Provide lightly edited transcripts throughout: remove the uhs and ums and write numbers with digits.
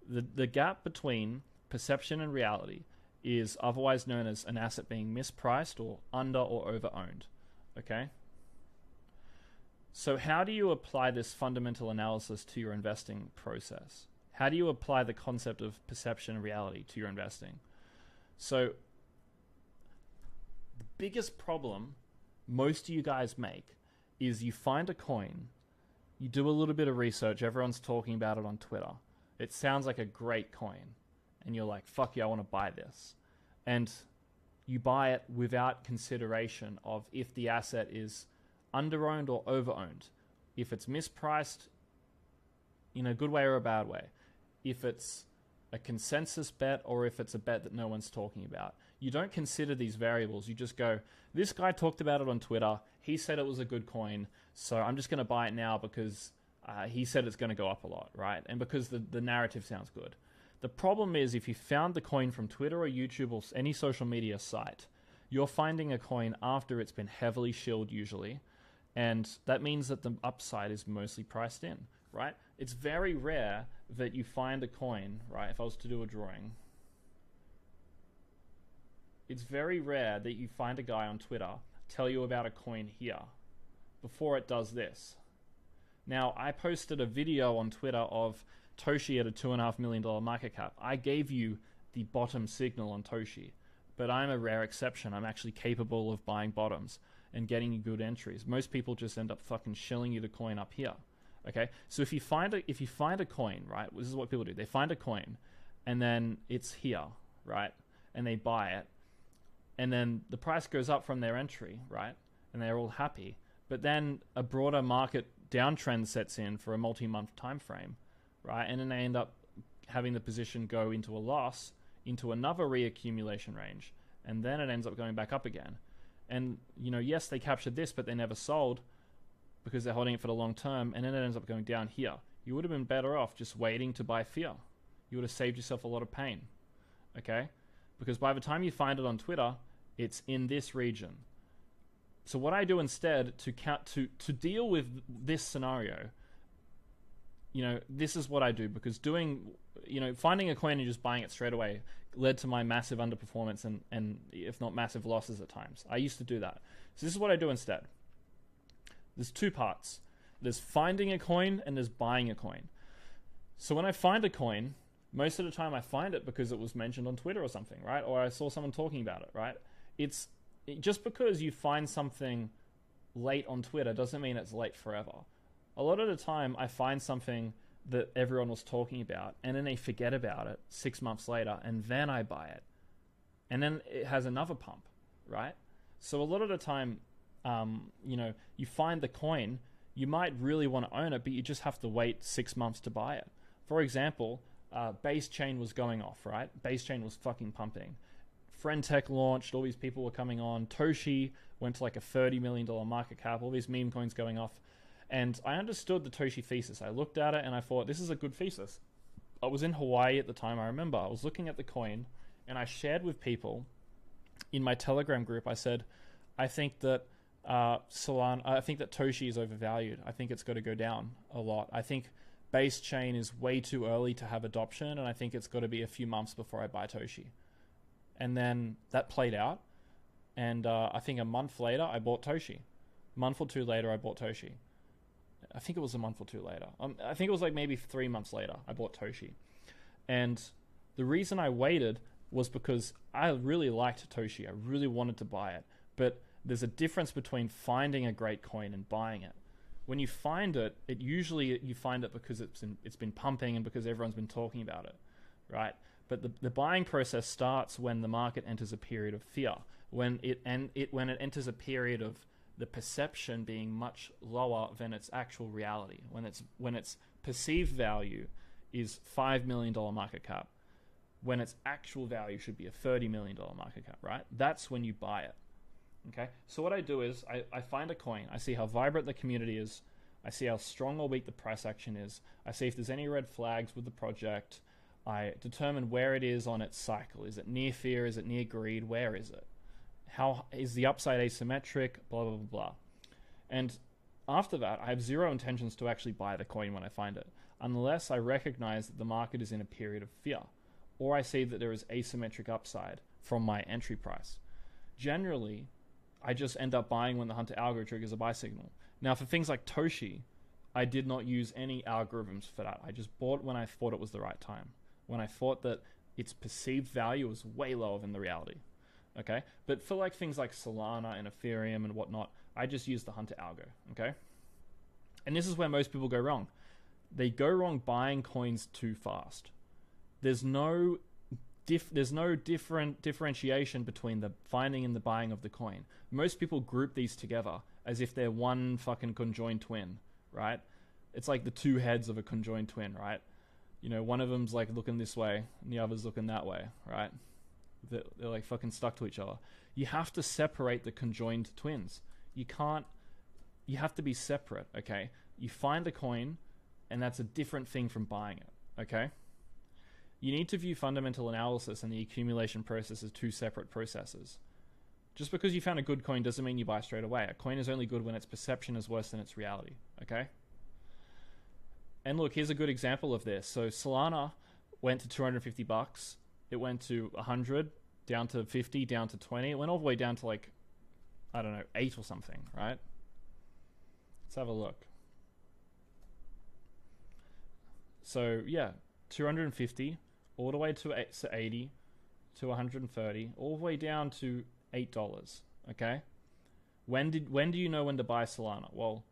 The gap between perception and reality is otherwise known as an asset being mispriced or under or over owned. Okay? So how do you apply this fundamental analysis to your investing process? How do you apply the concept of perception and reality to your investing? So the biggest problem most of you guys make is you find a coin, you do a little bit of research, everyone's talking about it on Twitter. It sounds like a great coin. And you're like, fuck yeah, I want to buy this. And you buy it without consideration of if the asset is under-owned or over-owned. If it's mispriced in a good way or a bad way. If it's a consensus bet or if it's a bet that no one's talking about. You don't consider these variables. You just go, this guy talked about it on Twitter. He said it was a good coin. So I'm just going to buy it now because he said it's going to go up a lot, right? And because the narrative sounds good. The problem is if you found the coin from Twitter or YouTube or any social media site, you're finding a coin after it's been heavily shilled usually, and that means that the upside is mostly priced in, right? It's very rare that you find a coin, right? If I was to do a drawing, it's very rare that you find a guy on Twitter tell you about a coin here before it does this. Now, I posted a video on Twitter of Toshi at a $2.5 million market cap. I gave you the bottom signal on Toshi, but I'm a rare exception. I'm actually capable of buying bottoms and getting you good entries. Most people just end up fucking shilling you the coin up here. Okay, so if you find a coin, right? This is what people do. They find a coin, and then it's here, right? And they buy it, and then the price goes up from their entry, right? And they're all happy. But then a broader market downtrend sets in for a multi-month time frame, right? And then they end up having the position go into a loss, into another reaccumulation range, and then it ends up going back up again. And, you know, yes, they captured this, but they never sold because they're holding it for the long term, and then it ends up going down here. You would have been better off just waiting to buy fear. You would have saved yourself a lot of pain, okay? Because by the time you find it on Twitter, it's in this region. So what I do instead to deal with this scenario, you know, this is what I do, because finding a coin and just buying it straight away led to my massive underperformance and if not massive losses at times. I used to do that. So this is what I do instead. There's two parts. There's finding a coin and there's buying a coin. So when I find a coin, most of the time I find it because it was mentioned on Twitter or something, right? Or I saw someone talking about it, right? It's just because you find something late on Twitter doesn't mean it's late forever. A lot of the time I find something that everyone was talking about and then they forget about it 6 months later and then I buy it. And then it has another pump, right? So a lot of the time, you find the coin, you might really want to own it, but you just have to wait 6 months to buy it. For example, Base Chain was going off, right? Base Chain was fucking pumping. Friendtech launched, all these people were coming on. Toshi went to like a $30 million market cap, all these meme coins going off. And I understood the Toshi thesis. I looked at it and I thought, this is a good thesis. I was in Hawaii at the time, I remember. I was looking at the coin and I shared with people in my Telegram group, I said, I think that Toshi is overvalued. I think it's got to go down a lot. I think Base Chain is way too early to have adoption, and I think it's got to be a few months before I buy Toshi. And then that played out, and I think a month later I bought Toshi. A month or two later I bought Toshi. I think it was a month or two later. I think it was like maybe 3 months later I bought Toshi. And the reason I waited was because I really liked Toshi. I really wanted to buy it. But there's a difference between finding a great coin and buying it. When you find it, you find it because it's been pumping and because everyone's been talking about it, right? But the buying process starts when the market enters a period of fear, when it enters a period of the perception being much lower than its actual reality, when its perceived value is $5 million market cap, when its actual value should be a $30 million market cap, right? That's when you buy it. Okay, so what I do is I find a coin, I see how vibrant the community is, I see how strong or weak the price action is, I see if there's any red flags with the project, I determine where it is on its cycle. Is it near fear? Is it near greed? Where is it? How is the upside asymmetric? Blah, blah, blah, blah. And after that, I have zero intentions to actually buy the coin when I find it. unless I recognize that the market is in a period of fear, or I see that there is asymmetric upside from my entry price. Generally, I just end up buying when the Hunter algo triggers a buy signal. Now, for things like Toshi, I did not use any algorithms for that. I just bought when I thought it was the right time, when I thought that its perceived value was way lower than the reality. Okay, but for like things like Solana and Ethereum and whatnot, I just use the Hunter algo. Okay, and this is where most people go wrong. They go wrong buying coins too fast. There's no different differentiation between the finding and the buying of the coin. Most people group these together as if they're one fucking conjoined twin, right? It's like the two heads of a conjoined twin, right? You know, one of them's like looking this way and the other's looking that way, right? They're like fucking stuck to each other. You have to separate the conjoined twins. You have to be separate, okay? You find a coin, and that's a different thing from buying it, okay? You need to view fundamental analysis and the accumulation process as two separate processes. Just because you found a good coin doesn't mean you buy straight away. A coin is only good when its perception is worse than its reality, okay? And look, here's a good example of this. So Solana went to $250. It went to 100, down to 50, down to 20. It went all the way down to like, I don't know, 8 or something, right? Let's have a look. So yeah, 250 all the way to 80 to 130, all the way down to $8. Okay. When do you know when to buy Solana? Well,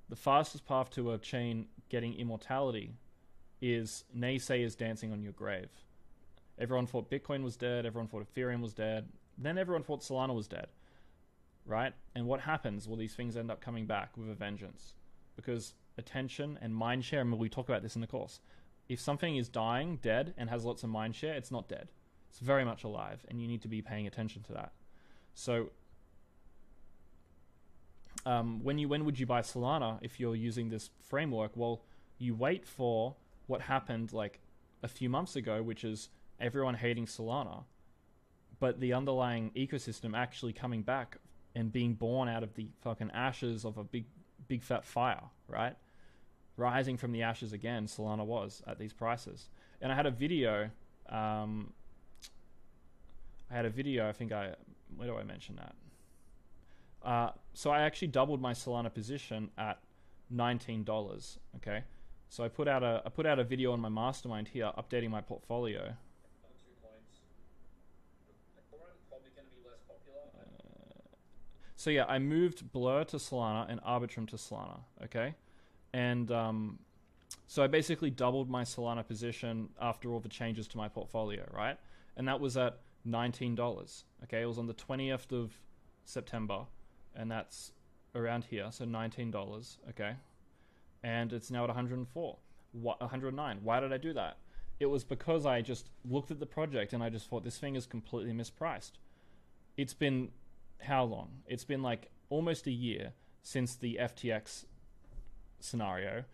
the fastest path to a chain getting immortality is naysayers dancing on your grave. Everyone thought Bitcoin was dead. Everyone thought Ethereum was dead. Then everyone thought Solana was dead, right? And what happens? Well, these things end up coming back with a vengeance, because attention and mind share, and we talk about this in the course. If something is dying, dead, and has lots of mind share, it's not dead. It's very much alive, and you need to be paying attention to that. So when would you buy Solana if you're using this framework? Well, you wait for what happened like a few months ago, which is everyone hating Solana, but the underlying ecosystem actually coming back and being born out of the fucking ashes of a big fat fire, right? Rising from the ashes again, Solana was at these prices. And I had a video, I think where do I mention that? So I actually doubled my Solana position at $19, okay? So I put out a video on my mastermind here, updating my portfolio. So yeah, I moved Blur to Solana and Arbitrum to Solana, okay? And so I basically doubled my Solana position after all the changes to my portfolio, right? And that was at $19, okay? It was on the 20th of September, and that's around here, so $19, okay? And it's now at 104, 109. Why did I do that? It was because I just looked at the project and I just thought this thing is completely mispriced. It's been how long? It's been like almost a year since the FTX scenario.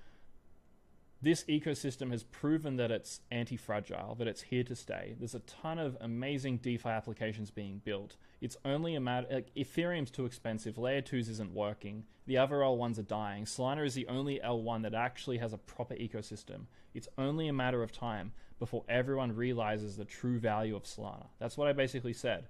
This ecosystem has proven that it's anti-fragile, that it's here to stay. There's a ton of amazing DeFi applications being built. It's only a matter, like, Ethereum's too expensive, Layer 2s isn't working, the other L1s are dying. Solana is the only L1 that actually has a proper ecosystem. It's only a matter of time before everyone realizes the true value of Solana. That's what I basically said,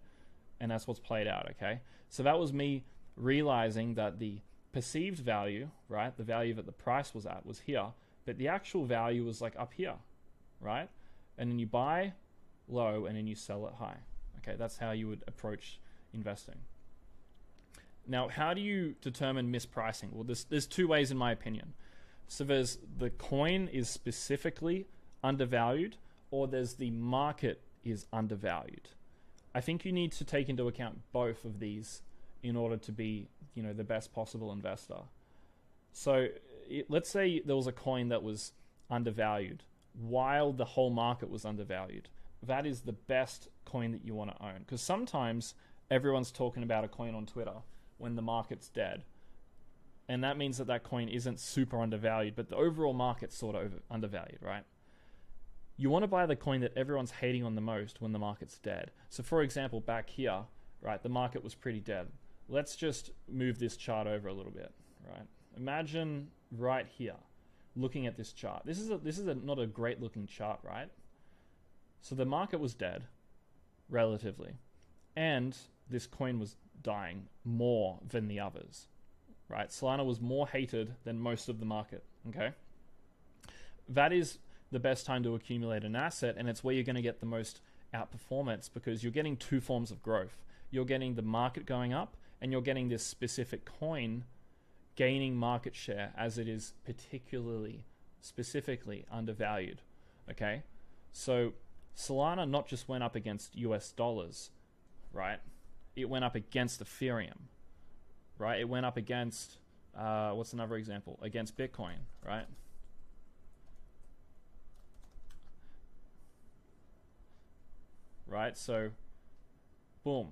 and that's what's played out, okay? So that was me realizing that the perceived value, right, the value that the price was at was here, but the actual value was like up here, right? And then you buy low and then you sell it high. Okay, that's how you would approach investing. Now, how do you determine mispricing? Well, there's two ways in my opinion. So there's the coin is specifically undervalued, or there's the market is undervalued. I think you need to take into account both of these in order to be, you know, the best possible investor. So let's say there was a coin that was undervalued while the whole market was undervalued. That is the best coin that you want to own, because sometimes everyone's talking about a coin on Twitter when the market's dead, and that means that that coin isn't super undervalued, but the overall market's sort of undervalued, right? You want to buy the coin that everyone's hating on the most when the market's dead. So for example, back here, right, the market was pretty dead. Let's just move this chart over a little bit, right? Imagine right here. looking at this chart. This is not a great looking chart, right? So the market was dead, relatively, and this coin was dying more than the others, right? Solana was more hated than most of the market, okay? That is the best time to accumulate an asset, and it's where you're going to get the most outperformance, because you're getting two forms of growth. You're getting the market going up, and you're getting this specific coin gaining market share as it is specifically undervalued, okay? So Solana not just went up against US dollars, right? It went up against Ethereum, right? It went up against, what's another example? Against Bitcoin, right? Right, so boom.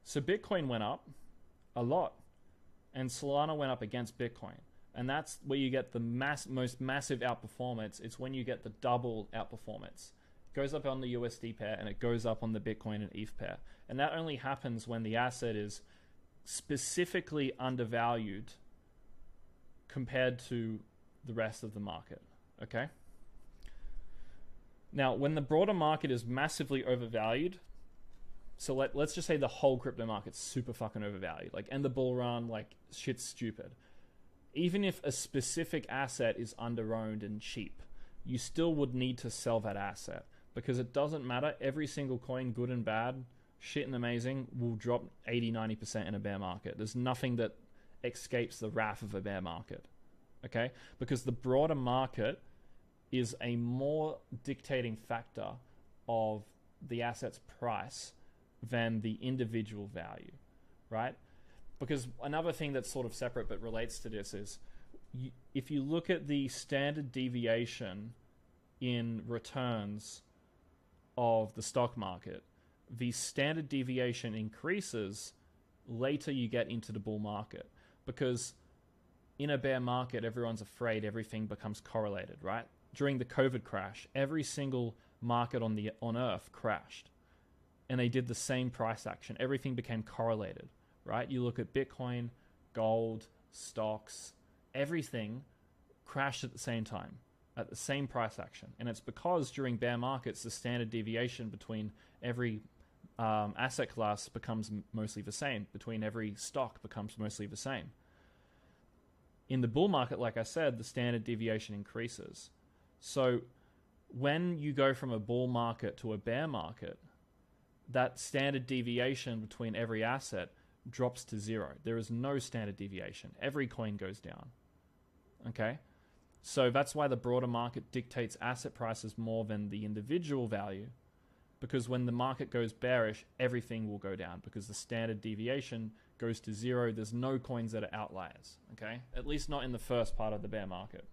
So Bitcoin went up a lot, and Solana went up against Bitcoin. And that's where you get the most massive outperformance. It's when you get the double outperformance. It goes up on the USD pair, and it goes up on the Bitcoin and ETH pair. And that only happens when the asset is specifically undervalued compared to the rest of the market, okay? Now, when the broader market is massively overvalued, so let's just say the whole crypto market's super fucking overvalued, like, and the bull run, like, shit's stupid. Even if a specific asset is underowned and cheap, you still would need to sell that asset, because it doesn't matter. Every single coin, good and bad, shit and amazing, will drop 80-90% in a bear market. There's nothing that escapes the wrath of a bear market, okay? Because the broader market is a more dictating factor of the asset's price than the individual value, right? Because another thing that's sort of separate but relates to this is, if you look at the standard deviation in returns of the stock market, the standard deviation increases later you get into the bull market, because in a bear market, everyone's afraid everything becomes correlated, right? During the COVID crash, every single market on Earth crashed, and they did the same price action. Everything became correlated, right? You look at Bitcoin, gold, stocks, everything crashed at the same time, at the same price action. And it's because during bear markets, the standard deviation between every asset class becomes mostly the same. Between every stock becomes mostly the same. In the bull market, like I said, the standard deviation increases. So when you go from a bull market to a bear market, that standard deviation between every asset drops to zero. There is no standard deviation. Every coin goes down. Okay? So that's why the broader market dictates asset prices more than the individual value, because when the market goes bearish, everything will go down, because the standard deviation goes to zero. There's no coins that are outliers. Okay? At least not in the first part of the bear market.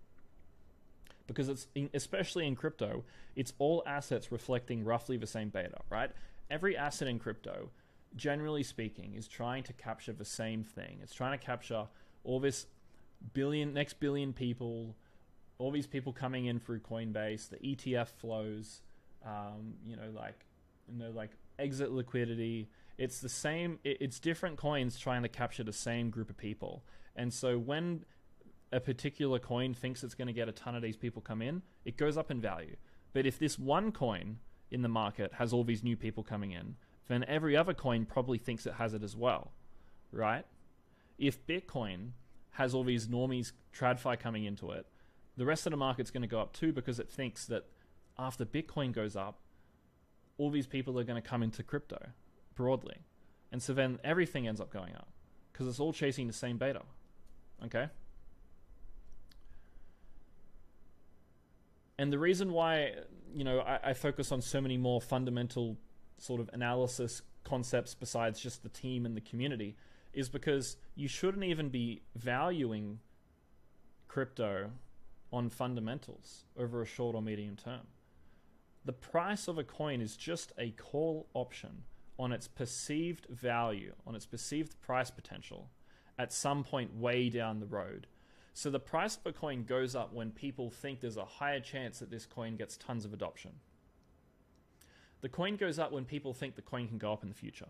Because especially in crypto, it's all assets reflecting roughly the same beta, right? Every asset in crypto, generally speaking, is trying to capture the same thing. It's trying to capture all this next billion people, all these people coming in through Coinbase, the ETF flows, like exit liquidity. It's the same. It's different coins trying to capture the same group of people. And so when a particular coin thinks it's going to get a ton of these people come in, it goes up in value. But if this one coin in the market has all these new people coming in, then every other coin probably thinks it has it as well, right? If Bitcoin has all these normies, TradFi coming into it, the rest of the market's going to go up too, because it thinks that after Bitcoin goes up, all these people are going to come into crypto broadly. And so then everything ends up going up, because it's all chasing the same beta, okay? And the reason why, I focus on so many more fundamental sort of analysis concepts besides just the team and the community is because you shouldn't even be valuing crypto on fundamentals over a short or medium term. The price of a coin is just a call option on its perceived value, on its perceived price potential at some point way down the road. So the price of a coin goes up when people think there's a higher chance that this coin gets tons of adoption. The coin goes up when people think the coin can go up in the future.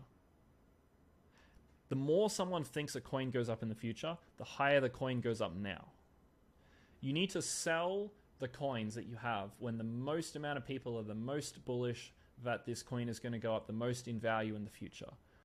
The more someone thinks a coin goes up in the future, the higher the coin goes up now. You need to sell the coins that you have when the most amount of people are the most bullish that this coin is going to go up the most in value in the future.